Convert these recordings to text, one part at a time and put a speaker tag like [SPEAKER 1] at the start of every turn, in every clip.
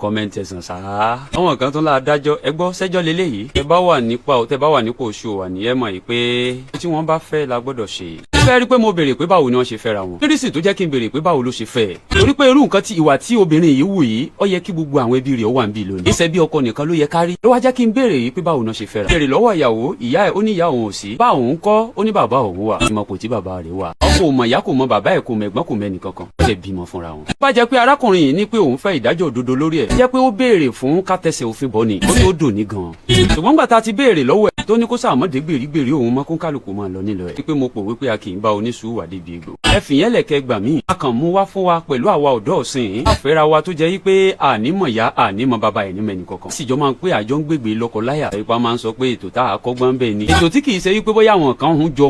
[SPEAKER 1] kọ́mẹ́ǹtì ẹ̀sán sáá. àwọn kan tó la dájọ́ ẹ gbọ́ sẹ́jọ́ lélẹ́yìí. tẹ bá wà nípò oṣù wà ní ẹ mọ̀ yìí pé tí wọ́n bá fẹ́ la gbọ́dọ̀ ṣe. fẹ́ rí pé mo béèrè pé báwo ni wọ́n ṣe fẹ́ra wọn. kírísì tó jẹ́ kí n béèrè pé báwo ló ṣe fẹ́. torí pé irú nǹkan ìwà tí obìnrin yìí wù yìí ó yẹ kí gbogbo àwọn ẹbí rẹ̀ ó wà ń bí lónìí. ìṣẹ́ bí ọkọ nìkan ló yẹ kárí. ló wá jẹ́ kí n béèrè yìí pé báwo ni wọ́n ṣe fẹ́ra. béèrè lọ́wọ́ ìyàwó ìyá ẹ̀ ó ní ìyá òun ò sí. bá òun kọ́ ó ní bàbá òun wà. ìmọ̀ kò tí bàbá rẹ̀ wà. ọkọ ò mọ̀ ìyá kò mọ̀ bàbá ẹ̀ kò mọ̀ ẹ̀gbọ́n kò mẹ́ni kankan. ó jẹ́ bímọ fúnra wọn. bá jẹ́ pé arákùnrin yìí ní pé òun fẹ́ ìdájọ́ òdodo lórí ẹ̀. jẹ́ pé ó béèrè fún kátẹ́sẹ̀ òfin bọ́ ni. ó tó dùn ní gan. ṣùgbọ́n gbà tá a ti béèrè lọ́wọ́ ẹ̀ tó ní kó sàmọ́dé gbèrígbèrí òun mọ́ kó kálukú máa lọ nílò ẹ̀. wípé mo pò wípé a kì í bá oníṣùú wà débi egbò. ẹ fìyẹn lẹ̀kẹ́ gbà mí. a kàn mú wá fún wa pẹ̀lú àwa ọ̀dọ́ ọ̀sìn. àfẹ́ra wa tó jẹ́ wípé ànímọ̀ ya ànímọ̀ bàbá ẹ̀ ní mẹ́ni kankan. síjọ́ máa ń pé àjọ ń gbègbè lọ́kọ láyà. ìpa máa ń sọ pé ètò tá a kọ́gbọ́n bẹ́ẹ̀ ni. ètò tí kì í ṣe wípé bóyá àwọn kan hun jọ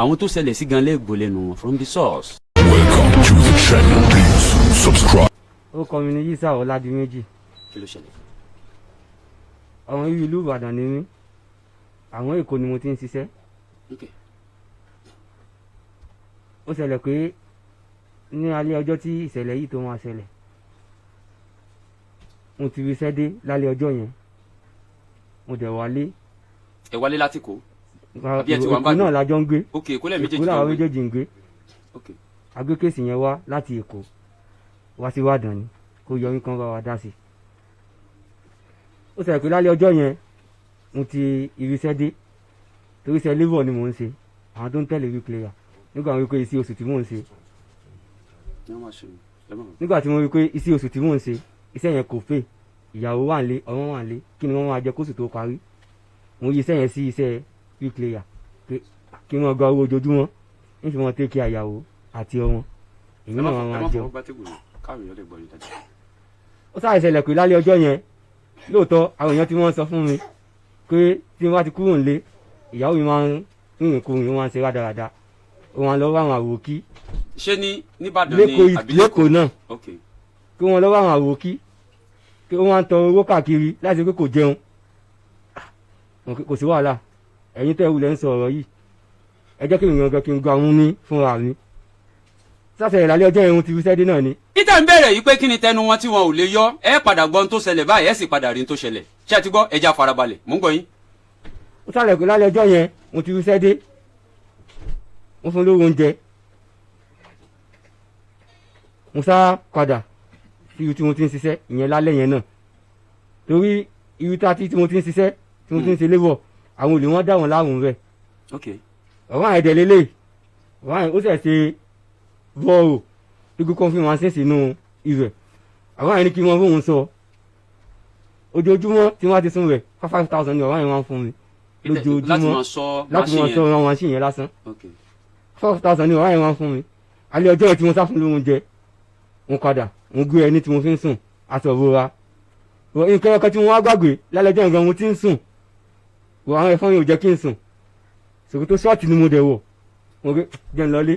[SPEAKER 1] àwọn tó ṣẹlẹ̀ sí gan lẹ́gbọ̀ọ́ lẹ́nu wọn from the source.
[SPEAKER 2] Welcome to the channel. Please subscribe.
[SPEAKER 3] Orúkọ mi ni Yísà Ọládìméjì.
[SPEAKER 1] kí ló ṣẹlẹ̀.
[SPEAKER 3] ọmọ ìlú Ìbàdàn ni mí, àwọn Èkó ni mo ti ń ṣiṣẹ́. ó ṣẹlẹ̀ pé ní alẹ́ ọjọ́ tí ìṣẹ̀lẹ̀ yìí tó máa ṣẹlẹ̀, mo ti rí iṣẹ́ dé lálẹ́ ọjọ́ yẹn, mo dẹ̀ wálé.
[SPEAKER 1] ẹ wálé láti kó. àbí ẹ ti wà ń bá
[SPEAKER 3] Èkó náà lájọ ń gbé.
[SPEAKER 1] ok Èkó
[SPEAKER 3] Èkó làwọn méjèèjì ń gbé. agbé kéèsì yẹn wá láti Èkó wá sí Ìbàdàn ni kó yọrí kan bá wa dá sí. ó ṣẹlẹ̀ pé lálẹ́ ọjọ́ yẹn mo ti irisẹ́ dé, torí iṣẹ́ labour ni mò ń ṣe, àwọn tó ń tẹ̀lé bricklayer. nígbà mo rí pé iṣẹ́ oṣù tí mò ń ṣe nígbà tí mo rí pé iṣẹ́ oṣù tí mò ń ṣe iṣẹ́ yẹn kò pè, ìyàwó wà nílé ọmọ wà nílé, kí ni wọ́n máa jẹ kóṣù tó parí. mo yí iṣẹ́ yẹn sí iṣẹ́ bricklayer pé kí wọ́n gba owó ojoojúmọ́ ń fi wọn take care ìyàwó àti ọmọ, èmi náà wọn máa jẹun. ó sáré ṣẹlẹ̀ pé lálẹ́ ọjọ́ yẹn lóòótọ́ àwọn èèyàn tí wọ́n sọ fún mi pé tí wọ́n bá ti kúrò nílé ìyàwó mi máa ń rìnrìn kúrìn, wọ́n máa ń ṣe rádaràda, wọ́n lọ́wọ́ àwọn àwòkí.
[SPEAKER 1] ṣé ní Ìbàdàn ni àbí
[SPEAKER 3] lẹ́kọ̀ọ́ náà kí wọ́n lọ́wọ́ àwọn àwòkí kí wọ́n máa ń tọ owó káàkiri láti pé kò jẹun. kò sí wàhálà, ẹ̀yin tẹ́ wulẹ̀ ń sọ ọ̀rọ̀ yìí, ẹ jẹ́ kí èèyàn gan kí n gba òun ní fúnra mi. sáfẹ̀ ìlàlẹ́ ọjọ́ yẹn ti fi sẹ́dé náà ni.
[SPEAKER 1] peter ń bẹ̀rẹ̀ yìí pé kí ni tẹnu wọn tí wọn ò lè yọ ẹ padà gbọ́n tó ṣẹlẹ̀ báyìí ẹ sì padà rí n tó ṣẹlẹ̀ ṣé ẹ ti gbọ́ ẹja farabalẹ̀ mò ń gbọ́ yín.
[SPEAKER 3] ó sálẹ̀ pé lálẹ́ ọjọ́ yẹn mo ti fi sẹ́dé, mo fún lówó oúnjẹ, mo sá padà sí ibi tí mo ti ń ṣiṣẹ́ ìyẹn lálẹ́ yẹn náà, torí ibi tí mo ti ń ṣiṣẹ́ tí mo ti ń ṣe labour àwọn olè wọn dá wọn láàrùn rẹ̀. ọ̀rọ̀ àwọn ẹ̀dẹ̀ lélẹ̀ ó sì ṣe bọ́ọ̀rù tí kò fi wọn ṣe sínú ìrẹ̀, àwọn àyìn ní kí wọ́n fóun sọ ojoojúmọ́ tí wọ́n ti sún rẹ̀ 5,000 ní ọ̀rọ̀ àyìn wọn fún mi lójoojúmọ́ láti mọ̀ sọ ọ̀rọ̀ wọn sí yẹn lásán 5,000 ní ọ̀rọ̀ àyìn wọn fún mi. alẹ́ ọjọ́ yẹn tí mo sá fún lóúnjẹ mo padà mo gbé ẹni tí mo fi ń sùn aṣọ ìbora, nǹkan ọkọ tí mo wá gbàgbé lálẹ́ ọjọ́ yẹn gan mo ti ń sùn, àwọn ẹ̀fọn yóò jẹ́ kí n sùn, ṣòkòtò ṣọ́ọ̀tì ni mo dẹ̀ wọ̀, mo gbé jẹ́ ń lọlé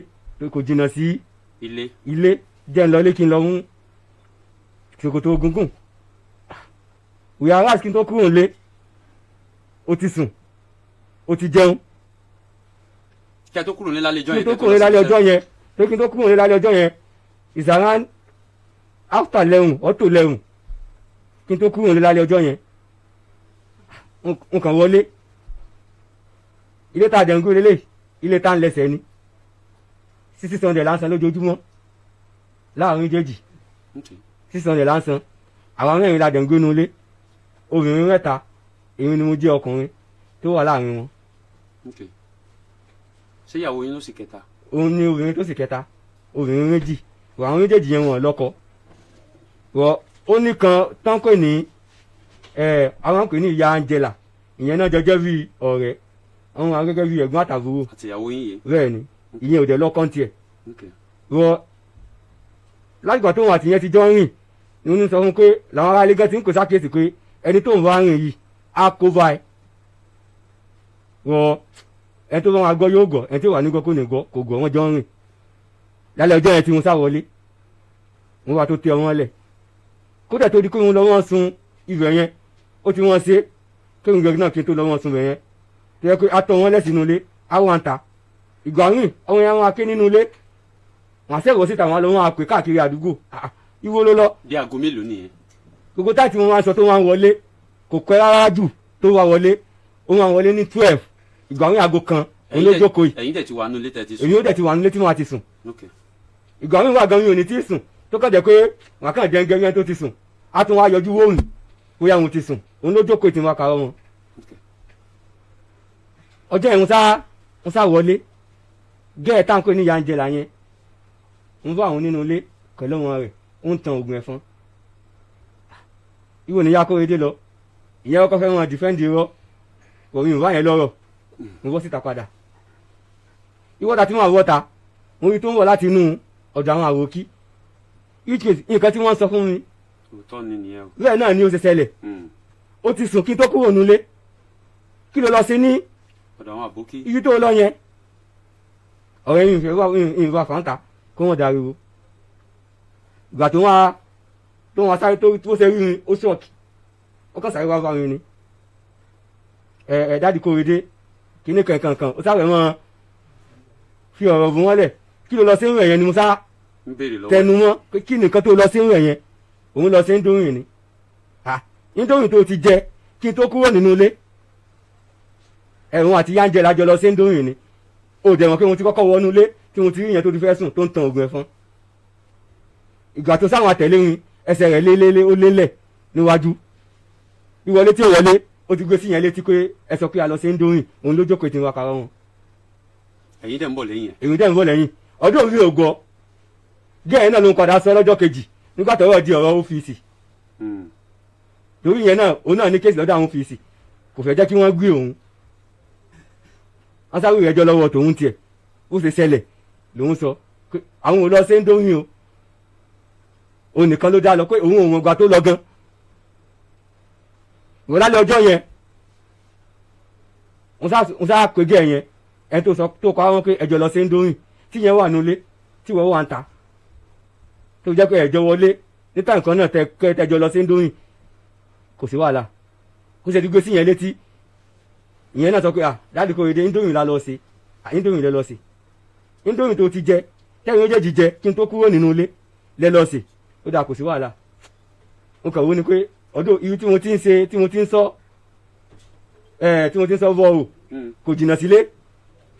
[SPEAKER 3] kò jìnnà sí ilé jẹ́ ń lọlé kí n lọ mú ṣòkòtò gungun. wíyá aráàlú kí n tó kúrò nílé ó ti sùn ó ti jẹun.
[SPEAKER 1] kí ẹ tó kúrò nílé lálẹ́ ọjọ́ yẹn
[SPEAKER 3] kí n tó kúrò nílé lálẹ́ ọjọ́ yẹn kí n tó kúrò nílé lálẹ́ ọjọ́ yẹn is around after 11 or to 11 kí n tó kúrò nílé lálẹ́ ọjọ́ yẹn n kàn wọlé ilé tá a dẹ̀ ń gbé lélẹ̀ ilé tá a ń lẹsẹ̀ ni 600 lásán lójoojúmọ́ láàrin méjèèjì 600 lásán, àwọn mẹ́rin la dẹ̀ ń gbé nu ilé, obìnrin mẹ́ta èmi ni mo jẹ́ ọkùnrin tó wà láàrin wọn.
[SPEAKER 1] ṣé ìyàwó yín ló sì kẹta.
[SPEAKER 3] òun ni obìnrin tó sì kẹta, obìnrin méjì, àwọn méjèèjì yẹn wọn lọ́kọ. ó ní kan tán pè ní àwọn pè ní ìyá Angela, ìyẹn náà jọjọ́ bí ọ̀rẹ́, àwọn akẹ́kẹ́ bí ẹ̀gbọ́n àtàbúrò.
[SPEAKER 1] àtìyàwó yín yìí.
[SPEAKER 3] bẹ́ẹ̀ ni ìyẹn ò dẹ̀ lọ́kàn tiẹ̀. látìgbà tóun àtìyẹn ti jọ ń rìn ni wọ́n sọ fún pé làwọn ará ilé gan ti ń kó sákèsì pé ẹni tóun bá rìn yìí á kó báyìí. ẹni tó bá wọn gbọ́ yóò gbọ́, ẹni tó wà ní gbọ́ kò ní gbọ́, kò gbọ́ wọn jọ ń rìn. lálẹ́ ọjọ́ yẹn tí mo sá wọlé wọ́n wá tó tẹ ọmọ lẹ̀, kódà tó di pé wọ́n lọ wọ́n sun ibẹ̀ yẹn ó ti wọ́n ṣe kéwìn gbẹ̀gbẹ̀ náà kí n tó lọ wọ́n sun ibẹ̀ yẹn tó yẹ pé atọ́ wọn lẹ́sìn ilé àwọn àǹtà ìgbà míì ọmọ yẹn wọn aké nínú ilé wọn àṣẹ́wọ̀ síta wọn lọ wọn àpè káàkiri àdúgbò ìwó ló lọ.
[SPEAKER 1] bí aago mélòó nìyẹn.
[SPEAKER 3] gbogbo táì tí mo máa ń sọ tó máa ń wọlé kò pẹ́ rárá jù tó wá wọlé ó máa ń wọlé ní 12 ìgbà wọn aago kan òun ló jókòó yìí.
[SPEAKER 1] ẹ̀yin dẹ̀ ti wà nínú ilé tẹ́ ti sùn.
[SPEAKER 3] èyí ó dẹ̀ ti wà nílé tí mo ti sùn.
[SPEAKER 1] Okay.
[SPEAKER 3] ìgbà mi wà gan mi ò ní tí ì sùn tó kàn jẹ́ pé wọn kàn jẹ́ gẹ́gẹ́ tó ti sùn á tún wá yọjú wóòrùn bóyá òun ti sùn òun ló jókòó tí mo kàrọ̀ wọn. ọjọ́ yẹn mo sá wọlé gẹ́ẹ̀ tá à ń pè ní ìyá Angela yẹn ń bá àwọn nínú ilé pẹ̀lú ọmọ rẹ̀ ó ń tan oògùn ẹ̀fọn. ìwọ ni Yakóredé lọ ìyẹn ọkọ fẹ́ wọn dìfẹ́ǹdì irọ́ òun ìwà yẹn lọ́rọ̀ mo bọ́ síta padà. ìwọ́ta tí wọ́n àwọ̀ta mo rí tó ń wọ̀ láti inú ọ̀dọ̀ àwọn àwòkí nǹkan tí wọ́n sọ fún mi
[SPEAKER 1] òótọ́ ni nìyẹn o.
[SPEAKER 3] bẹ́ẹ̀ náà ni ó ṣe ṣẹlẹ̀ ó ti sùn kí n tó kúrò nílé kí ló lọ sí ní
[SPEAKER 1] ọ̀dọ̀ àwọn àbókí.
[SPEAKER 3] ibi tó lọ yẹn ọ̀rẹ́ yìí ìfẹ́ wà fàǹtà kó wọ́n dariwo ìgbà tó wọn sáré tó ṣe rí mi ó ṣọ́ọ̀kì ó kàn sáré wá bá mi ni dáàdì Kóredé kíní kankan ó sáré wọn fi ọ̀rọ̀ bù wọ́n lẹ̀ kí ló lọ sí ìrìn yẹn ni mo sá tẹnu mọ́ kí nìkan tó lọ sí ìrìn yẹn òun lọ sí Indomie ni Indomie tó ti jẹ kí n tó kúrò nínú ilé ẹ̀rùn àti ìyá Angela jọ lọ sí Indomie ni ó dẹ̀ mọ̀ pé mo ti kọ́kọ́ wọnú ilé tí mo ti rí yẹn tó ti fẹ́ sùn tó ń tan oògùn ẹ̀fọn ìgbà tó sáwọn àtẹ̀lé rin ẹsẹ̀ rẹ̀ lélẹ́lẹ́ ó lélẹ̀ níwájú ìwọlé tí ò wọlé ó ti gbé sí yẹn létí pé ẹ sọ pé a lọ sí Indomie òun ló jókòó tí wọn kàrọ wọn.
[SPEAKER 1] ẹ̀yin dẹ̀ ń bọ̀ lẹ́yìn ẹ̀.
[SPEAKER 3] èmi dẹ̀ ń bọ̀ lẹ́yìn ọdún òrí ògọ́ gẹ́ẹ̀ náà ló ń padà sọ lọ́jọ́ kejì nígbà tọ́rọ̀ di ọ̀rọ̀ ọ́fíìsì torí yẹn náà òun náà ní kéèsì lọ́dọ̀ àwọn ọ́fíìsì kò fẹ́ jẹ́ kí wọ́n gbé òun wọ́n sáré ìrẹ́jọ́ lọ́wọ́ tòun tiẹ̀ ó ṣe ṣẹlẹ̀ lòun sọ pé àwọn ò lọ sí Indomie o òun nìkan ló dá lọ pé òun ò mọ̀ gbà tó lọ gan wọ́n lálẹ́ ọjọ́ yẹn wọ́n sá pé gẹ́ yẹn ẹni tó sọ tó kọ́ àwọn pé ẹjọ́ lọ sí Indomie tí yẹn wà nulẹ̀ tí wọ́n wà ń ta tó jẹ́ pé ẹjọ́ wọlé níta nǹkan náà tẹjọ́ lọ sí Indomie kò sí wàhálà kó ṣe dúgbò sí yẹn létí ìyẹn náà sọ pé dáàdì Kóredé Indomie la lọ sí Indomie lẹ lọ sí Indomie tó ti jẹ tẹ́yìn méjèèjì jẹ kí n tó kúrò nínú ilé lẹ lọ sí ó dà kò sí wàhálà mo kàn wó ni pé ọdún ibi tí mo ti ń ṣe tí mo ti ń sọ bọ́ọ̀rù kò jìnnà sílé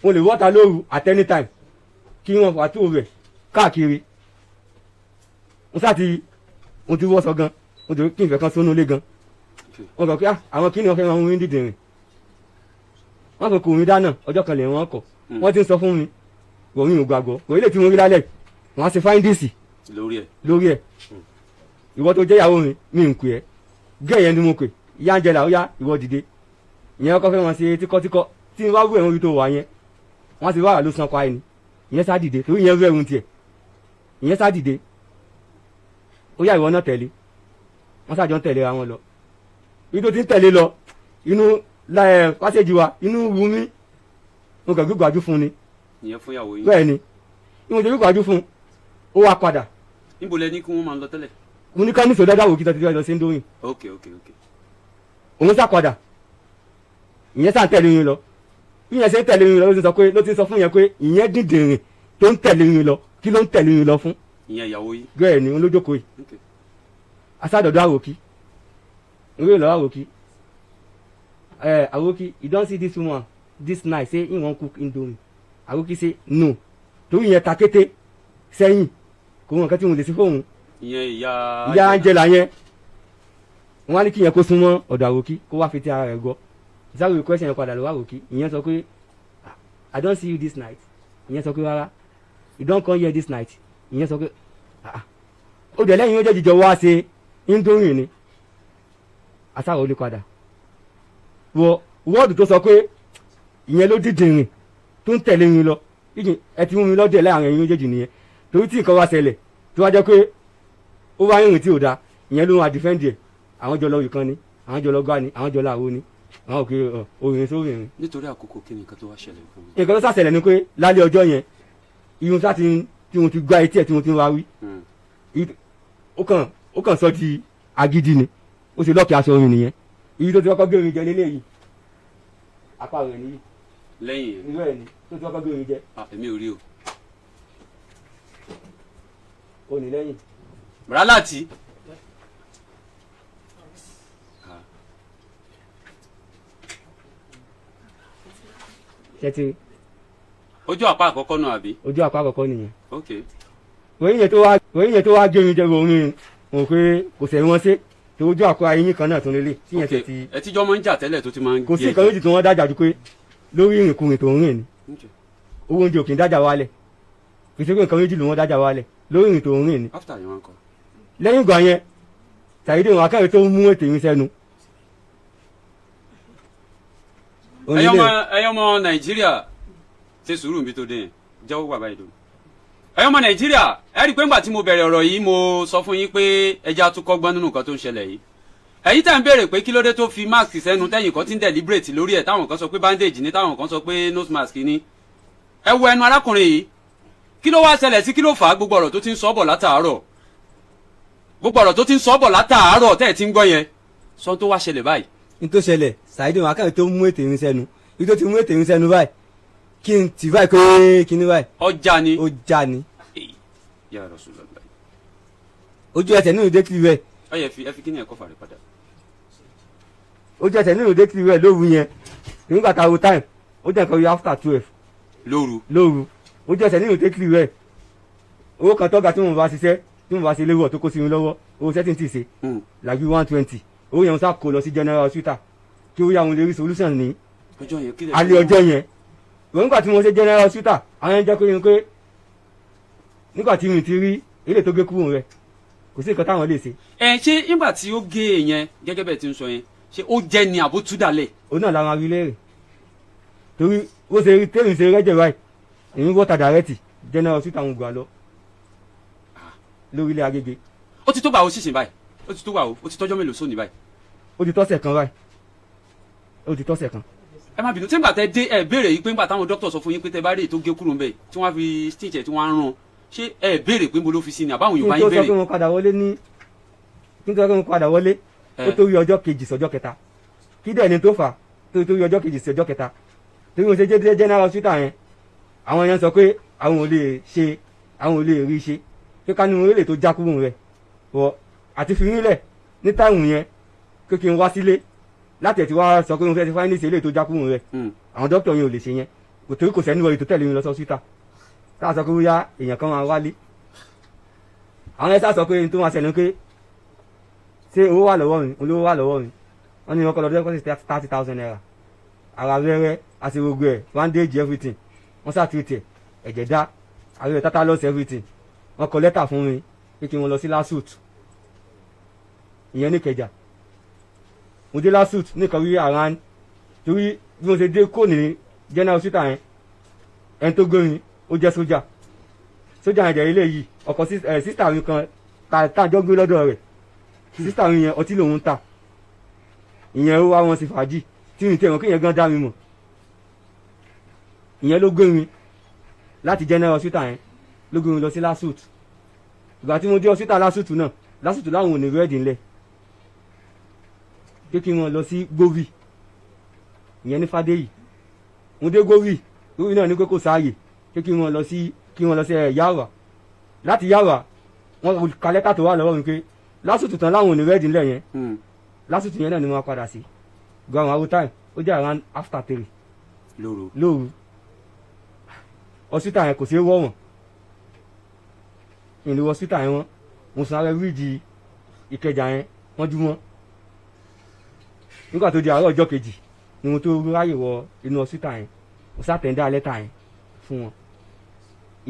[SPEAKER 3] mo lè wọ́ta lóru at any time kí wọ́n fàtó rẹ̀ káàkiri mo ti wọ́sọ gan mo ti kí n fẹ́ kan sónú ilé gan wọ́n kọ̀ pé àwọn kí ni wọ́n fẹ́ máa ń wí dídì rìn wọ́n kò kò mí dáná ọjọ́ kan lè wọ́n kọ̀ wọ́n ti ń sọ fún mi òun ò gbàgbọ́ kò ilé tí mo rí lálẹ́ wọ́n á ṣe fáíndìsì lórí ẹ̀ ìwọ tó jẹ́ ìyàwó mi ń pè ẹ́ gẹ́ yẹn ni mo pè ìyá Angela ó yá ìwọ dìde ìyẹn ọkọ fẹ́ wọn ṣe tíkọ́tíkọ́ tí n bá wú ẹ̀wọ̀n ibi tó wà yẹn wọ́n ti wá ló san pa ẹni ìyẹn sá dìde torí ìyẹn rẹ̀ ń tiẹ̀ ìyẹn sá dìde ó yá ìwọ náà tẹ̀lé wọ́n sàjọ ń tẹ̀lé ra wọn lọ ibi tó ti ń tẹ̀lé lọ inú pásẹ̀jì wa inú wù mí mo kàn gbígbàjú fún ni
[SPEAKER 1] ìyẹn fún ìyàwó yín
[SPEAKER 3] bẹ́ẹ̀ ni ìwọ̀n tó gbígbàjú fún ó wá padà.
[SPEAKER 1] níbo lẹ ní kí wọ́n máa lọ tẹ́lẹ̀.
[SPEAKER 3] mo ní ká ní sọdá dáwò kí tó ti lọ sí Indomie.
[SPEAKER 1] ok.
[SPEAKER 3] òun sá padà ìyẹn sá ń tẹ̀lé yín lọ bí yẹn ṣe ń tẹ̀lé yín lọ ló ti sọ fún yẹn pé ìyẹn dìndìnrìn tó ń tẹ̀lé yín lọ kí ló ń tẹ̀lé yín lọ fún.
[SPEAKER 1] ìyẹn ìyàwó yín.
[SPEAKER 3] bẹ́ẹ̀ ni olójókòó yìí asádọ̀dọ̀ àwòkí ìwé ìlọ àwòkí àwòkí you don see this woman this night say he wan cook Indomie àwòkí say no torí yẹn ta kété sẹ́yìn kò wọn nǹkan tí mo lè sí fóun.
[SPEAKER 1] ìyẹn
[SPEAKER 3] ìyá Angela yẹn wọn á ní kí yẹn kó súnmọ́ ọ̀dọ̀ àwòkí kó wá fi ti ara rẹ̀ gbọ́ ìsáwìrì question yẹn padà lọ́wọ́ àwòkí ìyẹn sọ pé I don see you this night ìyẹn sọ pé rárá you don come here this night ìyẹn sọ pé ó dẹ̀ lẹ́yìn oúnjẹ jíjọ wá ṣe Indomie ni asáwọ̀ olè padà wọ wọ́ọ̀dù tó sọ pé ìyẹn ló dídì rìn tó ń tẹ̀lé yín lọ ẹ ti mú mi lọ́dẹ̀ láàrin ẹ̀yin méjèèjì nìyẹn torí tí nǹkan wá ṣẹlẹ̀ tó wá jẹ́ pé ó wá rìnrìn tí ò da ìyẹn ló ń wá dìfẹ́ǹdì ẹ̀ àwọn jọ lọ ìkan ni àwọn jọ lọ gbá ni àwọn jọ lọ àwo ni àwọn òkè òrìn sórí rìn.
[SPEAKER 1] nítorí àkókò kí ni nǹkan tó wá ṣẹlẹ̀ fún mi.
[SPEAKER 3] nǹkan tó ṣàṣẹlẹ̀ ni pé lálẹ́ ọjọ́ yẹn irun sá tí mo ti gbá etí ẹ̀ tí mo ti wá wí ó kàn sọ di agídí ni ó sì lọ́ọ̀kì aṣọ orin nìyẹn ibi tó ti kọ́kọ́ gbé orin jẹ lélẹ̀ yìí apá rẹ̀ nìyí
[SPEAKER 1] lẹ́yìn
[SPEAKER 3] irú ẹ̀ ni tó ti kọ́kọ́ gbé orin jẹ.
[SPEAKER 1] èmi ò rí o.
[SPEAKER 3] ó ní lẹ́yìn.
[SPEAKER 1] bàrálàtì
[SPEAKER 3] ṣẹ́tì.
[SPEAKER 1] ojú àpá àkọ́kọ́ náà àbí.
[SPEAKER 3] ojú àpá àkọ́kọ́ nìyẹn.
[SPEAKER 1] ok.
[SPEAKER 3] òyìn yẹn tó wá gé mi jẹ omi mo pé kò sẹ́yìn wọn ṣe tó ojú àpá eyín kan náà tún lélẹ̀ tí yẹn ti.
[SPEAKER 1] ẹ tíjọ́ máa ń jà tẹ́lẹ̀ tó ti máa ń gé.
[SPEAKER 3] kò sí nǹkan méjì tí wọ́n dájà ju pé lórí ìrìnkùnrin tó ń rìn ni owó oúnjẹ òkè ń dájà wálẹ̀ kì í ṣe pé nǹkan méjì ló wọ́n dájà wálẹ̀ lórí ìrìn tó ń rìn ni.
[SPEAKER 1] after yẹn wọn kọ.
[SPEAKER 3] lẹ́yìn ìgbà yẹn Saheed wọn akẹ́rẹ́ tó mú ètè mi sẹ́nu.
[SPEAKER 1] ẹ̀yin ọmọ Nàìjíríà ṣe sùúrù níbi tó dé yẹn jẹ́wọ́ bàbá yìí dùn. ẹ̀yin ọmọ Nàìjíríà ẹ rí i pé ńgbà tí mo bẹ̀rẹ̀ ọ̀rọ̀ yìí mo sọ fún yín pé ẹja tún kọ́gbọ́n nínú nǹkan tó ń ṣẹlẹ̀ yìí. ẹ̀yin tẹ̀ ń béèrè pé kí ló dé tó fi mask sẹ́nu tẹ́yìn kan ti ń deliberate lórí ẹ̀ táwọn kan sọ pé bandage ni táwọn kan sọ pé nose mask ni. ẹ wo ẹnu arákùnrin yìí kí ló wá ṣẹlẹ̀ sí kí ló fà á gbogbo ọ̀rọ̀ tó ti ń sọ bọ̀ látàárọ̀ tẹ́ ẹ̀ ti ń gbọ́ yẹn sọ tó wá ṣẹlẹ̀ báyìí.
[SPEAKER 3] ní tó ṣẹlẹ̀ Saheed wọn akẹ́rẹ́ tó mú ètè mi sẹ́nu ibi tó ti mú ètè mi sẹ́nu báyìí kí n tì báyìí pé kí ni báyìí.
[SPEAKER 1] ọjà ni.
[SPEAKER 3] ó já ni.
[SPEAKER 1] Ya Rasulullah.
[SPEAKER 3] ojú ẹsẹ̀ nínú dé kiri rẹ̀.
[SPEAKER 1] ẹ fi kí ni ẹ̀kọ́ fàrí padà.
[SPEAKER 3] ojú ẹsẹ̀ nínú dé kiri rẹ̀ lóru yẹn nígbà tá a wo time ó jẹ́ nǹkan yọ after 12. lóru ojú ẹsẹ̀ nínú dé kiri rẹ̀ owó kan tọ́ga tí mo bá ṣiṣẹ́ tí mo bá ṣe léwọ̀ tó kó sí mi lọ́wọ́ owó sẹ́tìn tì ṣe làbí 120 owó yẹn sá kó lọ sí general hospital kí ó yá àwọn lè rí solution ní alẹ́ ọjọ́ yẹn nígbà tí mo ṣe general hospital àwọn ẹni jẹ́ pé nígbà tí mi ti rí ilé tó gé kúrò rẹ̀ kò sí nǹkan táwọn lè ṣe.
[SPEAKER 1] ṣé nígbà tí ó gé e yẹn gẹ́gẹ́ bẹ́ẹ̀ ti ń sọ yẹn ṣé ó jẹ́ ni àbó tú dalẹ̀.
[SPEAKER 3] òun náà làwọn arí léèrè torí ó ṣe rí tẹ́lẹ̀ ṣe rẹ́jẹ̀ báyìí èyí wọ́tà dàrẹ́tì general hospital ń gbà lọ lórílẹ̀ Agége.
[SPEAKER 1] ó ti tó gbà ó ṣìṣìn báyìí ó ti tó gbà ó ti tọ́jọ́ mélòó sóni báyìí.
[SPEAKER 3] ó ti tọ́sẹ̀ kan báyìí ó ti tọ́sẹ̀ kan.
[SPEAKER 1] ẹ má bínú tí nígbà tẹ dé ẹ béèrè yìí pé nígbà táwọn dókítà sọ fún yín pé tẹ bá rí ètò gé kúrò ń bẹ tí wọ́n fi stitch ẹ tí wọ́n á rán ṣé ẹ béèrè pé mo ló fi sí ni àbáwọn Yorùbá yín béèrè.
[SPEAKER 3] kí n tó sọ pé mo padà wọlé ó tó rí ọjọ́ kejì sọjọ́ kẹta kí dẹ̀ ni tó fà tó rí ọjọ́ kejì sọjọ́ kẹta torí mo ṣe jẹ́ general hospital yẹn àwọn yẹn sọ pé àwọn ò lè rí ṣe pé ká ní mo lè tó já kúrò rẹ̀ wọ àti fi rílẹ̀ ní táìmù yẹn pé kí n wá sílé láti ẹ̀ tí wá sọ pé mo fẹ́ ti fáínì ṣe lè tó já kúrò rẹ̀ àwọn dókítà yẹn ò lè ṣe yẹn kò torí kò sẹ́ni wọlé tó tẹ̀lé mi lọ sí hospital tá a sọ pé ó yá èèyàn kan máa wálé àwọn ẹ̀ sá sọ pé n tó máa ṣẹlẹ̀ pé ṣé owó wà lọ́wọ́ mi olówó wà lọ́wọ́ mi wọ́n ní ọkọ̀ lọ́dún ẹ̀kọ́ sí 30,000 naira ara rẹ́rẹ́ àti gbogbo ẹ̀ bandage everything wọ́n ṣàtúntì ẹ̀jẹ̀ dá àríwẹ̀ tata loss everything wọ́n kọ lẹ́tà fún mi pé kí wọ́n lọ sí LASUT ìyẹn ní Ìkẹjà mo dé LASUT nìkan rí àrán torí bí mo ṣe dé kò ní general hospital yẹn ẹni tó gbé mi ó jẹ́ sójà yẹn jẹ́ ilé yìí ọkọ̀ sísítà mi kan tàjọ́ gbé lọ́dọ̀ rẹ̀ sísítà mi yẹn ọtí lòun ń tà ìyẹn ó wá wọn sí fàájì tí mi tẹ̀wọ̀n kéèyàn gan dá mi mọ̀ ìyẹn ló gbé mi láti general hospital yẹn ló gbé mi lọ sí LASUT ìgbà tí mo dé hospital LASUT náà LASUT láwọn ò ní rẹ́ẹ̀dì ńlẹ̀ pé kí wọ́n lọ sí Govi ìyẹn ní Fádéyì mo dé Govi náà ní pé kò sáàyè pé kí wọ́n lọ sí Yàwá láti Yàwá wọ́n ka lẹ́tà tó wà lọ́wọ́ mi pé LASUT tán láwọn ò ní rẹ́ẹ̀dì ńlẹ̀ yẹn LASUT yẹn náà ni wọ́n padà sí gbọ́n àwọn time ó jẹ́ around after 3 lóru hospital yẹn kò sí wọ́ wọ̀n ìlú hospital yẹn wọ́n mo san ara bíríìjì Ìkẹjà yẹn wọ́n jú mọ́ nígbà tó di àárọ̀ ọjọ́ kejì ni mo tó ráyè wọ inú hospital yẹn mo sàtẹ̀ndá lẹ́tà yẹn fún wọn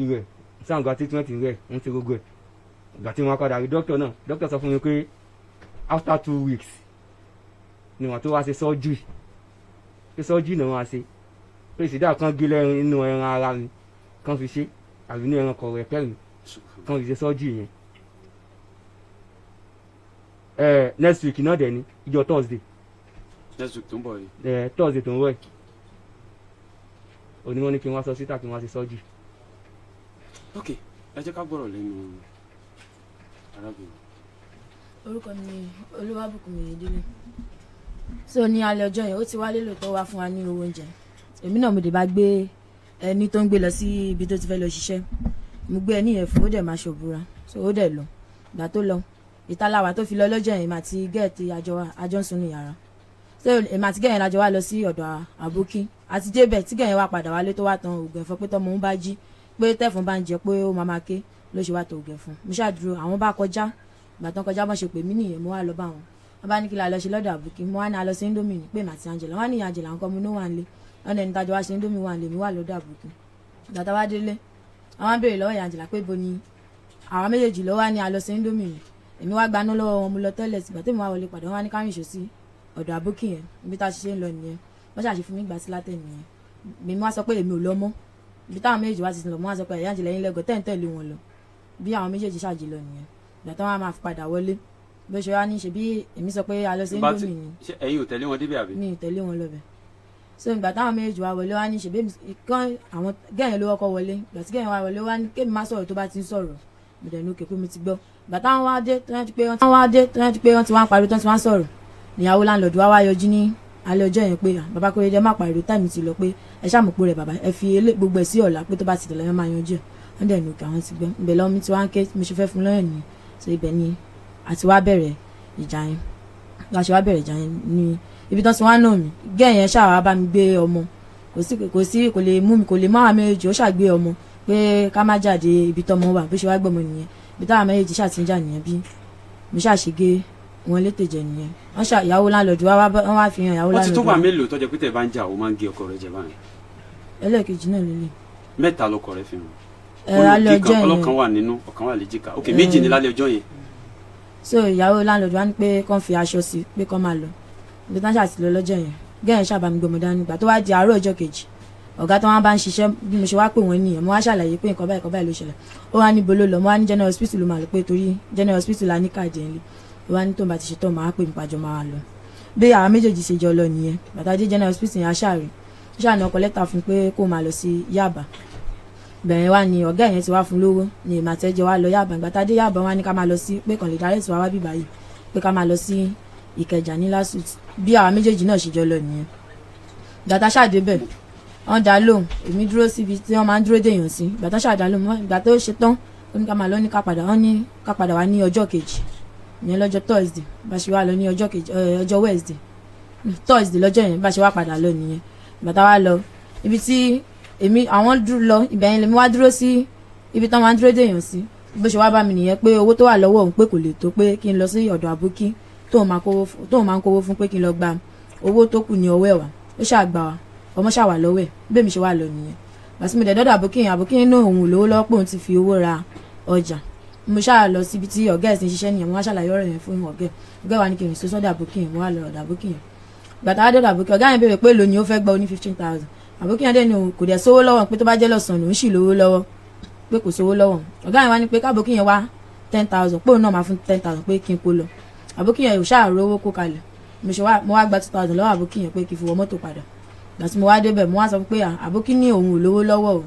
[SPEAKER 3] ìrẹ̀ sáǹgà treatment rẹ̀ ń ṣe gbogbo ẹ̀ ìgbà tí wọ́n padà rí dókítà náà dókítà sọ fún mi pé after 2 weeks ni wọ́n tó wá ṣe surgery pé surgery náà wọ́n á ṣe pé ìṣẹ̀dá kan gé lẹ́rin inú ẹran ara mi kan fi ṣe àbí ní ẹran kọ̀ọ̀rọ̀ ẹ̀pẹ́ mi kan fi ṣe surgery yẹn. Next week náà dẹ̀ ni ìjọ Thursday.
[SPEAKER 1] next week tó ń bọ̀ yìí.
[SPEAKER 3] Thursday tó ń wọ̀ ẹ̀ onímọ̀ ní kí n wá sọ síta kí n wá ṣe surgery.
[SPEAKER 1] ok ẹ jẹ́ ká gbọ́rọ̀ lẹ́nu arábìnrin.
[SPEAKER 4] orúkọ mi Olúwabùkúnmi Ìdílé so ní alẹ́ ọjọ́ yẹn ó ti wálé lóòótọ́ wá fún wa ní owó oúnjẹ èmi náà mo dé bá gbé ẹni tó ń gbé lọ sí ibi tó ti fẹ́ lọ ṣiṣẹ́ mo gbé ẹni yẹn fún ó dẹ̀ máa ṣòbúra so ó dẹ̀ lọ ìgbà tó lọ ìtaláwa tó fi lọ lọ́jọ́ yẹn àti gẹ́ẹ̀tì àjọ ń sùn ní yàrá so èmi àti gẹ̀yìn lájọ wá lọ sí ọ̀dọ̀ àbókí àti débẹ̀ tí gẹ̀yìn wá padà wálé tó wá tan oògùn ẹ̀fọn pé tọmọ ń bá jí pé tẹ̀fọn bá ń jẹ pé ó máa ké ló ṣe wá tó oògùn ẹ̀fọn mo ṣàdúró àwọn bá kọjá ìgbà tán kọjá bọ́n ṣe pè mí nìyẹn mo wá lọ bá wọn bá ní kí la lọ ṣe lọ́dọ̀ àbókí mo wá ní a lọ sí indomie ní pé màtí Angela wọn ní Angela nǹkan mi ní wà ń lé ọ̀nà ẹni tájọ wá ṣe indomie wà ń lé mi wà lọ́dọ̀ àbókí ìgbà tá wá délé àwọn béèrè lọ́wọ́ Angela pé bo ni àwọn méjèèjì ló wá ní a lọ sí indomie ní èmi wá gbaná lọ́wọ́ wọn mo lọ tẹ́lẹ̀ sígbà tèmi wá wọlé padà wọn wá ní káyìn ṣó sí ọ̀dọ̀ àbókí yẹn ibi tá a ṣiṣẹ́ ń lọ nìyẹn wọ́n ṣàṣe fún mi gbà sí látẹ̀ nìyẹn èmi wá sọ pé èmi ò lọ mọ́ ibi táwọn méjèèjì wá ti lọ mọ́ wá sọ pé ẹ̀yà Angela yín lẹ́gọ̀ọ́ tẹ̀lé wọn lọ bí àwọn méjèèjì ṣàjì lọ nìyẹn ìgbà táwọn á máa fi padà wọlé bó ṣe wá ní ṣe bí èmi sọ pé a lọ sí indomie ni
[SPEAKER 1] ẹ̀yin ò tẹ̀lé wọn débẹ̀ àbí.
[SPEAKER 4] mi ì tẹ̀lé wọn lọ́bẹ̀ so ìgbà táwọn méjèèjì wá wọlé wá ní ṣe bí kan àwọn gẹ̀yìn ló kọ́kọ́ wọlé ìgbà tí gẹ̀yìn wá wọlé wá ní kémi má sọ̀rọ̀ tó bá ti ń sọ̀rọ̀ mo dẹ̀ ní òkè pé mo ti gbọ́ ìgbà táwọn wá dé tó rántí pé wọ́n ti wá ń pariwo tó ti wá ń sọ̀rọ̀ níyàwó láńlọ́ọ̀dù wá yọjú ní alẹ́ ọjọ́ yẹn pé bàbá Kóredé má pariwo táìmù ti lọ pé ẹ ṣàmùpó rẹ̀ bàbá ẹ fi gbogbo ẹ̀ sí ọ̀la pé tó bá ti tẹ̀lé ẹ máa yanjú ẹ̀ wọ́n dẹ̀ ní òkè àwọn ti gbọ́ ibẹ̀ lọ́wọ́ mi ti wá ń ké mo ṣe fẹ́ fún lọ́yẹ̀ nìyẹn so ibẹ̀ ni àti wá bẹ̀rẹ̀ ìjà yẹn bá ṣe wá bẹ̀rẹ̀ ìjà yẹn ní ibi tán ti wá náà mi gẹ́ẹ̀ yẹn ṣáà wá bá mi gbé ọmọ kò lè mú mi kò lè má wà méjì ó ṣàgbé ọmọ pé ká má jáde ibi tọmọ wà bó ṣe wá gbọmọ nìyẹn ibi táwọn méjèèjì ṣáà ti ń jà nìyẹn bí mo ṣáà ṣe gé wọn létè jẹ nìyẹn wọn ṣáà ìyàwó láńlọ́ọ̀dù wọn wá fi hàn ìyàwó láńlọ́ọ̀dù.
[SPEAKER 1] ó ti tó gbà mélòó tọ́jọ́ pété bá ń jà ó máa ń gé ọkọ rẹ̀ jẹ báyìí.
[SPEAKER 4] ẹlẹ́ẹ̀kejì náà lélẹ̀.
[SPEAKER 1] mẹ́ta lọkọ rẹ̀ fi hàn.
[SPEAKER 4] alẹ́ ọjọ́ yẹn
[SPEAKER 1] ọlọ́kan wà nínú ọ̀kan wà léjìká ok méjì ní lálẹ́ ọjọ́ yẹn.
[SPEAKER 4] so ìyàwó láńlọ́ọ̀dù wá ní pé kán fi aṣọ sí pé kán máa lọ ibi tán ṣàtì lọ lọ́jọ́ yẹn gẹ́yìn ṣàbàmì gbọmọ dání ìgbà tó wá di àárọ̀ ọjọ́ kejì ọ̀gá tó wọn bá ń ṣiṣẹ́ bí mo ṣe wá pè wọ́n nìyẹn mo wá ṣàlàyé pé nǹkan báyìí ló ṣẹlẹ̀ ó wá níbo ló lọ mo wá ní general hospital ló máa lọ pé torí general hospital la ní káàdì ẹ̀ ń lé ó wá ní tóun bá ti ṣe tán máa pè mí pàjọ máa lọ bí àwọn méjèèjì ṣe jọ lọ nìyẹn bàtà dé general hospital yẹn aṣáàrí ṣáà ní ọkọ̀ lẹ́tà fún pé kó máa lọ sí Yaba bẹ̀rẹ̀ wá ní ọ̀gá yẹn ti wá fún lówó ní ìmàtẹ́jọ wá lọ Yaba bàtà dé Yaba wá ní ká máa lọ sí pé kàn lè darí ètò wá bíbá yìí pé ká máa lọ sí Ìkẹjà ní lásùt bí àwọn méjèèjì náà ṣe jọ lọ nìyẹn bàtà ṣáàdé bẹ̀ wọ́n dá lóhùn èmi dúró síbi tí wọ́n máa ń dúró déèyàn sí bàtà ṣáàdá lóhùn ìgbà tó ṣe tán ó ní ká máa lọ ní ká padà wọ́n ní ká padà wá ní ọjọ́ kejì ìyẹn lọ́jọ́ Thursday bá ṣe wá lọ ní ọjọ́ kejì ọjọ́ Wednesday Thursday lọ́jọ́ yẹn bá ṣe wá padà lọ nìyẹn bàtà wá lọ ibi tí èmi àwọn dúró lọ ibẹ̀ yẹn lèmi wá dúró sí ibi tí wọ́n máa ń dúró déèyàn sí bó ṣe wá bá mi nìyẹn pé owó tó wà lọ́wọ́ òun pé kò lè tó pé kí n lọ sí ọ̀dọ̀ àbókí tóun máa ń kówó fún pé kí n lọ gba owó tó kù ní ọwọ́ ẹ̀ wá ó ṣàgbà wá ọmọ ṣàwà lọ́wọ́ ẹ̀ bẹ́ẹ̀ mi ṣe wà lọ nìyẹn bàtí mo dẹ̀ dọ́dọ̀ àbókíyàn náà òun lówó lọ́wọ́ pé òun ti fi owó ra ọjà mo ṣáà lọ síbi tí ọ̀gá ẹ̀ ti ń ṣiṣẹ́ nìyẹn mo wá ṣàlàyé ọ̀rọ̀ yẹn fún ọ̀gá wa ní kí n sọ sọ́dọ̀ àbókíyàn mo wá lọ ọ̀dọ̀ àbókíyàn gbàtà wá dọ́dọ̀ àbókíyàn ọ̀gá yẹn béèrè pé lónìí ó fẹ́ gba oní 15,000 àbókíyàn dẹ̀ ni kò dẹ̀ sówó lọ́wọ́ pé tó bá jẹ́ lọ́sàn-án òun sì lówó lọ́wọ́ pé kò sówó lọ́wọ́ ọ̀gá yẹn wá ní pé kábókíyàn wá 10,000 pé òun náà máa fún 10,000 pé kí n kó lọ àbókíyàn yóò ṣáà rówó kó kalẹ̀ mo wá gba 2,000 lọ́wọ́ àbókíyàn pé kí n fi wọ mọ́tò padà gbàtí mo wá débẹ̀ mo wá sọ pé àbókí ní òun ò lówó lọ́wọ́ o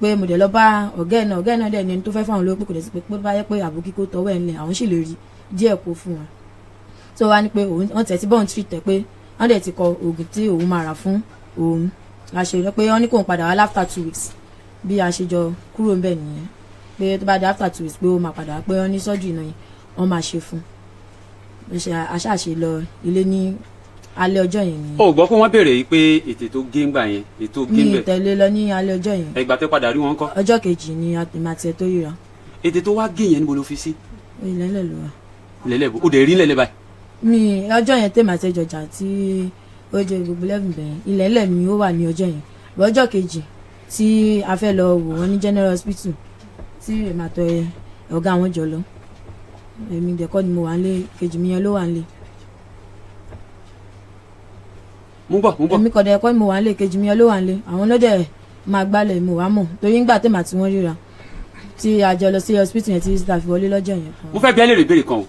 [SPEAKER 4] pé mo dẹ̀ lọ bá ọ̀gá ẹ̀ náà dẹ̀ ní ẹni tó fẹ́ fáwọn olówó pé kò dẹ̀ sí pé bá yẹ pé àbókí kó tọwọ́ ẹ̀ ńlẹ̀ àwọn sì lè rí díẹ̀ kó fún wọn tó wá ní pé wọ́n tẹ̀ sí bọ́ọ̀n treat ẹ̀ pé wọ́n dẹ̀ ti kọ oògùn tí òun máa rà fún òun la ṣe rẹ pé wọ́n ní kóun padà wá after 2 weeks bí a ṣe jọ kúrò ń bẹ̀ nìyẹn pé tó bá dé after 2 weeks pé ó máa padà wá pé wọ́n ní surgery náà wọ́n máa ṣe fún aṣáṣe lọ ilé ní alẹ́ ọjọ́ yẹn ni.
[SPEAKER 1] ó gbọ́ pé wọ́n béèrè yìí pé ètè tó gé ńgbà yẹn ètò gé ńbẹ̀.
[SPEAKER 4] mi tẹ̀lé lọ ní alẹ́ ọjọ́ yẹn.
[SPEAKER 1] ẹgbà tẹ́ padà rí wọn kọ́.
[SPEAKER 4] ọjọ́ kejì ni àtìmátì ẹ̀ tó ríra.
[SPEAKER 1] ètè tó wá gé yẹn níbo ló fi sí.
[SPEAKER 4] ilẹ̀lẹ̀ ló wà.
[SPEAKER 1] ilẹ̀lẹ̀ bó o dẹ̀ rí ilẹ̀lẹ̀ báyìí.
[SPEAKER 4] mi ọjọ́ yẹn tèmátì ẹjọjà tí ó jẹ gbogbo lẹ́bùn bẹ̀yẹn ilẹ̀lẹ̀ ni ó wà ní ọjọ́ yẹn bọ́ ọjọ́ kejì tí a fẹ́ lọ wò wọ́n ní general hospital tí èmàtọ̀ ọ̀gá wọn jọ lọ èmi dẹ̀kọ́ ni mo wà ń lé kejì mi yẹn ló wà ń lé.
[SPEAKER 1] mo bọ̀.
[SPEAKER 4] èmi kọ̀dọ̀ ẹ̀kọ́ mo wà ń lé kejì mi ló wà ń lé àwọn lọ́dẹ̀ máa gbálẹ̀ mo wà mọ̀ torí ńgbà tèmi àti wọ́n ríra tí a jọ lọ sí hospital yẹn tí sísá fi wọlé lọ́jọ́ yẹn.
[SPEAKER 1] mo fẹ́ bi ẹ́ léèrè ìbéèrè kan o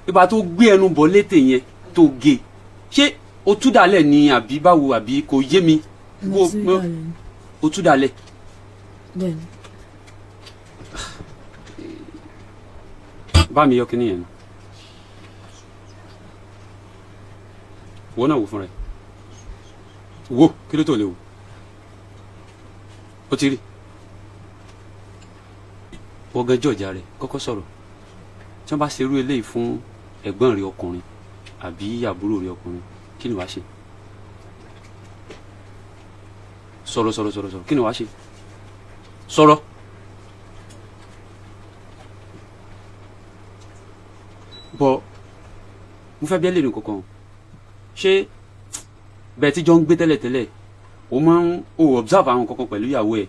[SPEAKER 1] ìgbà tó gbé ẹnu bọ̀ létè yẹn tó gé ṣé o tú dalẹ̀ ni àbí báwo àbí kò yé mi. o tú dalẹ̀.
[SPEAKER 4] bẹ́ẹ̀ni.
[SPEAKER 1] bá mi yọ kíní yẹn wo náà wò fún rẹ wo kí ló tó lè wò ó ti rí wọ́gánjọ́ ìjà rẹ̀ kọ́kọ́ sọ̀rọ̀ tí wọ́n bá ṣerú eléyìí fún ẹ̀gbọ́n rẹ̀ ọkùnrin àbí àbúrò rẹ̀ ọkùnrin kí ni wàá ṣe sọ̀rọ̀ kí ni wàá ṣe sọ̀rọ̀. bọ́ mo fẹ́ bí ẹ lè rìn kankan ṣé bẹ́ẹ̀ tí jọ ń gbé tẹ́lẹ̀tẹ́lẹ̀ o máa ń observe àwọn kankan pẹ̀lú ìyàwó ẹ̀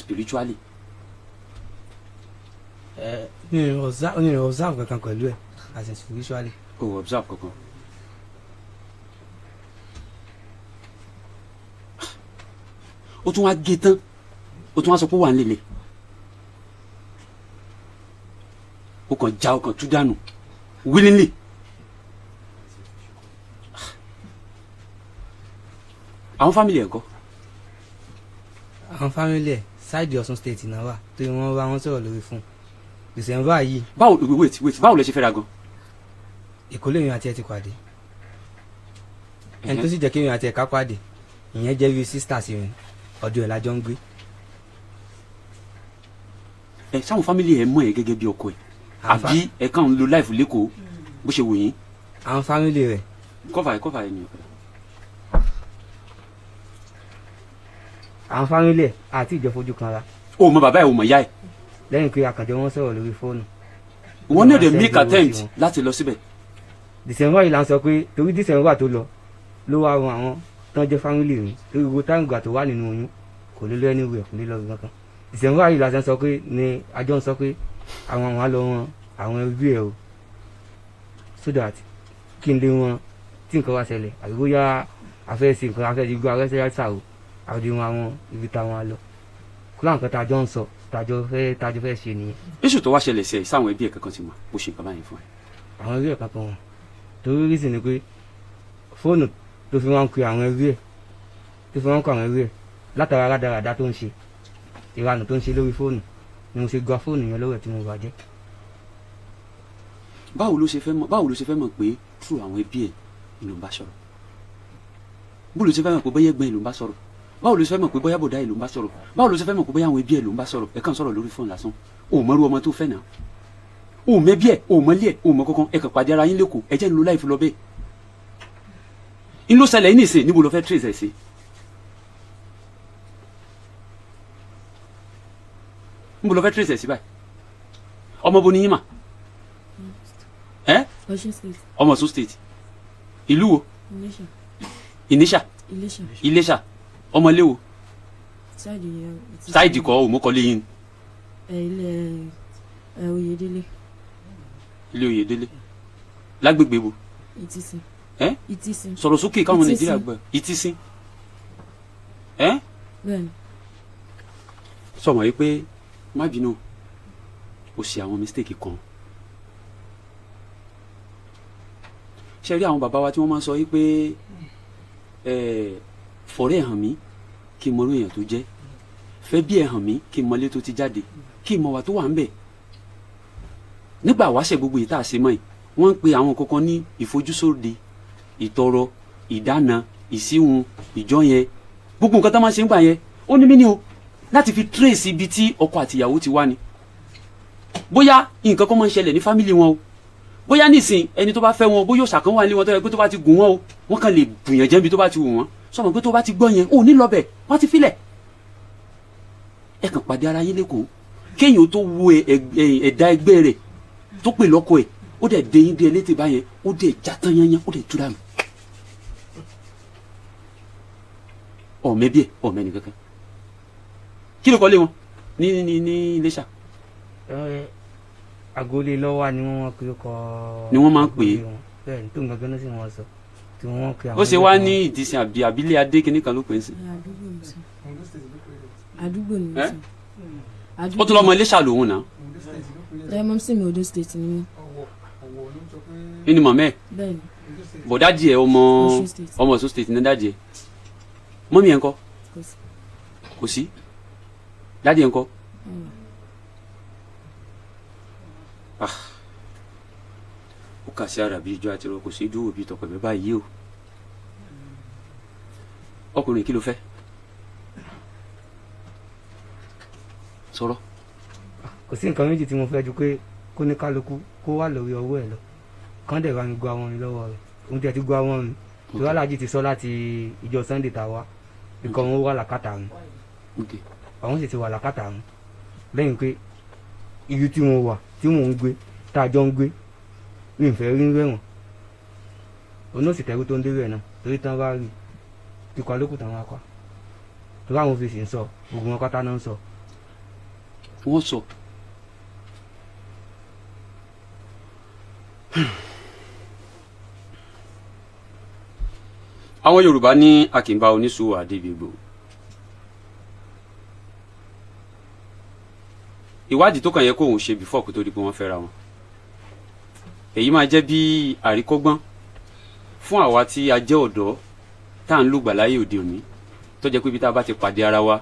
[SPEAKER 1] spiritually.
[SPEAKER 5] mi ò observe kankan pẹ̀lú ẹ̀ as in spiritually.
[SPEAKER 1] o observe kankan. o tún wá gé tán o tún wá sọ pé ó wà ń lélẹ̀ o kàn já o kàn tú dànù willingly. àwọn family ẹ̀ ńkọ́.
[SPEAKER 5] àwọn family ẹ̀ side Ọ̀ṣun state náà wà tó wọ́n bá wọn sọ̀rọ̀ lórí fún December yìí.
[SPEAKER 1] báwo wait báwo lẹ ṣe fẹ́ra gan.
[SPEAKER 5] Èkó lèyìn àti ẹ̀ ti pàdé ẹni tó sì jẹ́ kéèyàn àti ẹ̀ ká pàdé ìyẹn jẹ́ bíi sisters rẹ̀ ọdún ẹ̀ lájọ ń gbé.
[SPEAKER 1] ẹ sáwọn family ẹ mọ̀ ẹ́ gẹ́gẹ́ bí ọkọ ẹ̀ àbí ẹ kàn ń lo life lẹ́kọ̀ọ́ bó ṣe wù yín.
[SPEAKER 5] àwọn family rẹ̀.
[SPEAKER 1] kọ́fà ẹ̀ ni.
[SPEAKER 3] àwọn family ẹ̀ àti ìjọ fojú kan ra.
[SPEAKER 1] o mọ bàbá ẹ o mọ ìyá ẹ.
[SPEAKER 3] lẹ́yìn pé àkànjọ wọn sọ̀rọ̀ lórí fóònù.
[SPEAKER 1] wọ́n ní èdè make attempt láti lọ síbẹ̀.
[SPEAKER 3] December yìí la ń sọ pé torí December tó lọ ló wá ran àwọn tán jẹ́ family mi torí gbogbo táwọn ìgbà tó wà nínú oyún kò lè lọ anywhere kò lè lọ kankan. December yìí la ń sọ pé ni àjọ ń sọ pé àwọn á lọ wọn àwọn ẹbí ẹ o so that kí n lé wọn tí nǹkan wá ṣẹlẹ̀ àbí bóyá afẹ́sẹ̀ nǹkan afẹ́sẹ̀ gbọ́ afẹ́sẹ̀ ṣà o àbí wọn àwọn ibi táwọn á lọ kó láǹkan tájọ ń sọ tájọ fẹ́ ṣe nìyẹn.
[SPEAKER 1] iṣu tó wá ṣẹlẹ̀ sí ẹ sáwọn ẹbí ẹ kankan ti mọ̀ bó ṣe nǹkan báyìí fún ẹ.
[SPEAKER 3] àwọn ẹbí ẹ kankan wọn torí rí sí ni pé fóònù tó fi wọn pe àwọn ẹbí ẹ tó fi wọn kọ àwọn ẹbí ẹ látara rádaràdá tó ń ṣe ìranù tó ń ṣe lórí fóònù ni mo ṣe gba fóònù yẹn lọ́wọ́ tí mo bàjẹ́.
[SPEAKER 1] báwo ló ṣe fẹ́ mọ̀ pé true àwọn ẹbí ẹ̀ ìlú ń bá sọ̀rọ̀ báwo ló ṣe fẹ́ mọ̀ pé bóyá ẹgbẹ́ ìlú ń bá sọ̀rọ̀ báwo ló ṣe fẹ́ mọ̀ pé bóyá bòdá ìlú ń bá sọ̀rọ̀ báwo ló ṣe fẹ́ mọ̀ pé bóyá àwọn ẹbí ẹ̀ ló ń bá sọ̀rọ̀ ẹ̀ kàn sọ̀rọ̀ lórí fóònù lásán o ò mọ̀rú ọmọ tó fẹ́ náà o ò mẹ́bí ẹ̀ o ò mọ́lé ẹ̀ o ò mọ kankan ẹ̀ kàn pàdé ara yín lẹ́kọ̀ọ́ ẹ̀ jẹ́ ń lo láìfi lọ bẹ́ẹ̀ ń ló ṣẹlẹ̀ yín nìsín níbo ló fẹ́ trace ẹ̀ sí. níbo ló fẹ́ trace ẹ̀ sí báyìí ọmọ bo ni yín mà ẹ́ ọmọ Ọ̀ṣun state ìlú wo Ìníṣà Iléṣà ọmọ ilé wo ṣáìdì kọ́ òmùkọ́lé yín.
[SPEAKER 4] ilé Oyèdélé.
[SPEAKER 1] ilé Oyèdélé lágbègbè wo.
[SPEAKER 4] Ìtìsín.
[SPEAKER 1] Ìtìsín. sọ̀rọ̀ sókè káwọn Nàìjíríà gbọ́ Ìtìsín.
[SPEAKER 4] bẹ́ẹ̀ni.
[SPEAKER 1] sọmọ yìí pé má bínú o ṣe àwọn mistake kan. ṣe rí àwọn bàbá wa tí wọ́n máa ń sọ yìí pé fọ̀rẹ́ ẹ̀ hàn mí kí n mọ irú èèyàn tó jẹ́ fẹ́ bí ẹ̀ hàn mí kí n mọ ilé tó ti jáde kí n mọ wà tó wà ń bẹ̀. nígbà wáṣẹ̀ gbogbo yìí tá a ṣe mọ́ ẹ̀ wọ́n ń pe àwọn kankan ní ìfojúsóde ìtọrọ ìdána ìsíhun ìjọyẹn gbogbo nǹkan tó máa ń ṣe ń gbà yẹn ó ní mí ní o láti fi trace ibi tí ọkọ àtìyàwó ti wá ni bóyá nǹkan kan máa ń ṣẹlẹ̀ ní fámìlì wọn o bóyá nísìn ẹni tó bá fẹ́ wọn bóyá òṣàkán wà ní wọn tó yẹ pé tó bá ti gùn wọn o wọn kàn lè bùyàn jẹ́ ibi tó bá ti wù wọn sọmọ pé tó bá ti gbọ́ yẹn ò ní lọ bẹ̀ wọ́n ti filẹ̀ ẹ kàn pàdé ara yín lẹ́kọ̀ọ́ kéèyàn tó wo ẹ̀dá ẹgbẹ́ rẹ̀ tó pè lọ́kọ ẹ̀ ó dẹ̀ dé yín dé létí báyẹn ó dẹ̀ já tán yányán ó dẹ̀ túra mi ọ̀mẹ́bí ẹ̀ ọ̀mẹ́ni kankan kí ló kọ́ lé wọn ní Iléṣà.
[SPEAKER 3] agolé lọ́wọ́ ni wọ́n pe kọ́.
[SPEAKER 1] ni wọ́n máa ń pè é.
[SPEAKER 3] bẹ́ẹ̀ ni tó ń gangan náà sì wọ́n sọ tí wọ́n pe àwọn.
[SPEAKER 1] ó ṣe wá ní Ìdìsìn àbí abilé adé kìíní kan ló pè é sí.
[SPEAKER 4] àdúgbò ni mo sọ.
[SPEAKER 1] ó tún lọ́mọ Iléṣà lòun náà.
[SPEAKER 4] mọ́ sí mi Ondo state ni mí.
[SPEAKER 1] ní mọ̀mẹ́ ẹ̀
[SPEAKER 4] bẹ́ẹ̀ni.
[SPEAKER 1] bọ̀ dájì ẹ̀ ọmọ Ọ̀ṣun state ní dájì ẹ̀ mọ́mí ẹ̀ ń kọ́ kò sí dájì ẹ̀ ń kọ́. ó kà sí ara bí ijó àti ìrọ̀ kò sí dúró bí tọpẹ̀ báyìí o ọkùnrin kí ló fẹ́ sọ̀rọ̀.
[SPEAKER 3] kò sí nǹkan méjì tí mo fẹ́ ju pé kó ní kálukú kó wà lórí ọwọ́ ẹ̀ lọ kán dẹ̀ bá mi gba àwọn mi lọ́wọ́ rẹ̀ òun tẹ̀ ti gba àwọn mi tó alájí ti sọ láti ìjọ Sunday tá a wá ikọ̀ wọn wà làkàtà àwọn àwọn sì ti wà làkàtà àwọn lẹ́yìn pé ibi tí wọ́n wà tí mò ń gbé tá a jọ ń gbé mi ò fẹ́ rí rẹ̀wọ̀n òun náà sì tẹ́rú tó ń dé rẹ̀ náà torí tán bá rí kíkọ́ lókùn táwọn akọ torí àwọn òfìsì ń sọ gbogbo wọn pátá náà ń sọ.
[SPEAKER 1] wọ́n sọ. àwọn Yorùbá ní a kì í bá oníṣòwò àdébígbò. ìwádìí tó kàn yẹ kó òun ṣe before kó tó di pé wọ́n fẹ́ra wọn. èyí máa jẹ́ bí àríkọ́gbọ́n fún àwa tí a jẹ́ ọ̀dọ́ tá à ń lùgbà láyé òde òní tó jẹ́ pé bí tá a bá ti pàdé ara wa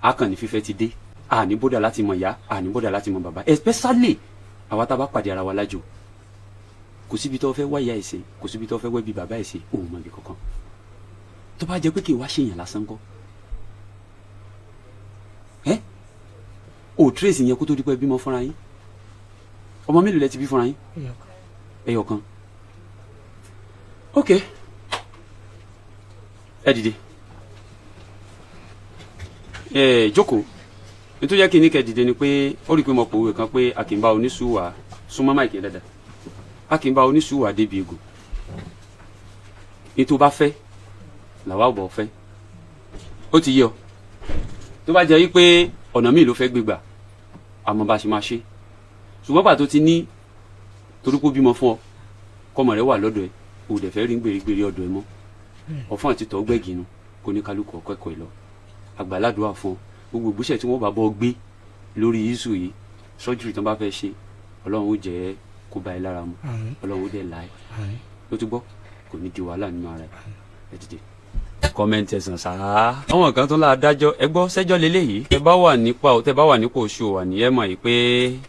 [SPEAKER 1] a kàn ní fífẹ́ ti dé a ní bọ́dà láti mọ ìyá a ní bọ́dà láti mọ bàbá especially àwa tá a bá pàdé ara wa lájò kò síbi tó fẹ́ wá ìyá ẹ̀ ṣe kò síbi tó fẹ́ wẹ́ bí bàbá ẹ̀ ṣe òun mọ̀ bí kankan tó bá jẹ́ pé kì í wá ṣèyàn lásán kọ́ o trace yẹn kó tó di pé bímọ fúnra yín ọmọ mélòó lẹ ti bí fúnra yín ẹyọ kan ok ẹ dìde jókòó nítorí yẹ kí ní kẹ dìde ni pé ó rí i pé mo pòwe kan pé a kì í bá oníṣùwà súnmọ́ máìkì yẹn dáadáa a kì í bá oníṣùwà débi egbò ní tó bá fẹ́ làwa ò bọ̀ fẹ́ ó ti yé ọ tó bá jẹ́ yí pé ọ̀nà míì ló fẹ́ gbégbà àmọ́ bá ṣe máa ṣe ṣùgbọ́n pàtó ti ní torí pé ó bímọ fún ọ kọ́mọ rẹ wà lọ́dọ̀ ẹ o dẹ̀ fẹ́ rí gbèrègbèrè ọ̀dọ̀ ẹ mọ́ ọ̀fọ́n àti tọ́ gbẹ́gìnú kó ní kálukú ọkọ̀ ẹ̀kọ́ ẹ lọ àgbàládùá fún ọ gbogbo ìgbésẹ̀ tí wọ́n bá bọ́ gbé lórí yíṣù yìí sọ́júrì tán bá fẹ́ ṣe ọlọ́run ó jẹ́ kó bá ẹ lára mu ọlọ́run ó dẹ̀ láì ló ti gbọ́ kò ní di wàhálà nínú ara ẹ dìde. kọ́mẹ́ǹtì ẹ̀sán sáá. àwọn kan tó la dájọ́ ẹ gbọ́ sẹ́jọ́ lélẹ́yìí tẹ bá wà nípò oṣù wà ní ẹ mọ̀ yìí pé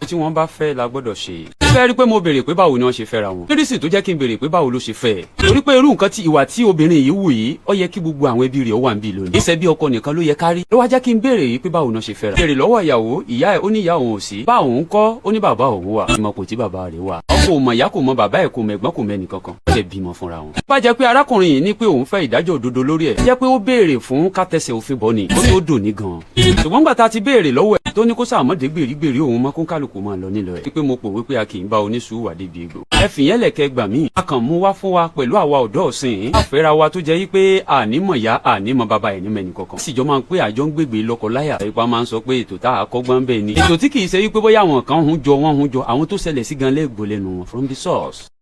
[SPEAKER 1] tí wọ́n bá fẹ́ la gbọ́dọ̀ ṣe. fẹ́ rí pé mo béèrè pé báwo ni wọ́n ṣe fẹ́ra wọn. kírísì tó jẹ́ kí n béèrè pé báwo ló ṣe fẹ́. torí pé irú nǹkan tí ìwà tí obìnrin yìí wù yìí ó yẹ kí gbogbo àwọn ẹbí rẹ̀ ó wà ń bí lónìí. ìṣẹ́ bí ọkọ nìkan ló yẹ kárí. ló wá jẹ́ kí n béèrè yìí pé báwo ni wọ́n ṣe fẹ́ra. béèrè lọ́wọ́ ìyàwó ìyá ẹ̀ ó ní ìyá òun ò sí. bá òun kọ́ ó ní bàbá òun wà. ìmọ̀ kò tí bàbá rẹ̀ wà. ọkọ ò mọ̀ ìyá kò mọ̀ bàbá ẹ̀ kò mọ̀ ẹ̀gbọ́n kò mọ̀ ẹnì kankan. ó jẹ́ bímọ fúnra wọn. bá jẹ́ pé arákùnrin yìí ní pé òun fẹ́ ìdájọ́ òdodo lórí ẹ̀. jẹ́ pé ó béèrè fún kátẹ́sẹ̀ òfin bọ́ ni. ó tó dùn ní gan. ṣùgbọ́n gbà tá a ti béèrè lọ́wọ́ ẹ̀ tó ní kó sàmọ́dé gbèrígbèrí òun mọ́ kó kálukú máa lọ nílò ẹ̀. pé mo pòwe pé a kì í bá oníṣùúrù wà débi egbò. ẹ fìyẹn lẹ̀kẹ́ gbà mí. a kàn mú wá fún wa pẹ̀lú àwa ọ̀dọ́ ọ̀sìn. àfẹ́ra wa tó jẹ́ yí pé ànímọ̀ ya ànímọ̀ bàbá ẹ̀ ní mẹ́ni kankan. síjọ́ máa ń pé àjọ ń gbègbè lọ́kọ láyà. ìpa máa ń sọ pé ètò tá a kọ́gbọ́n bẹ́ẹ̀ ni. ètò tí kì í ṣe wí pé bóyá àwọn kan hun jọ wọ́n hun jọ àwọn tó ṣẹlẹ̀ sí gan lẹ́gbọ̀ọ́ lẹ́nu wọn from the source.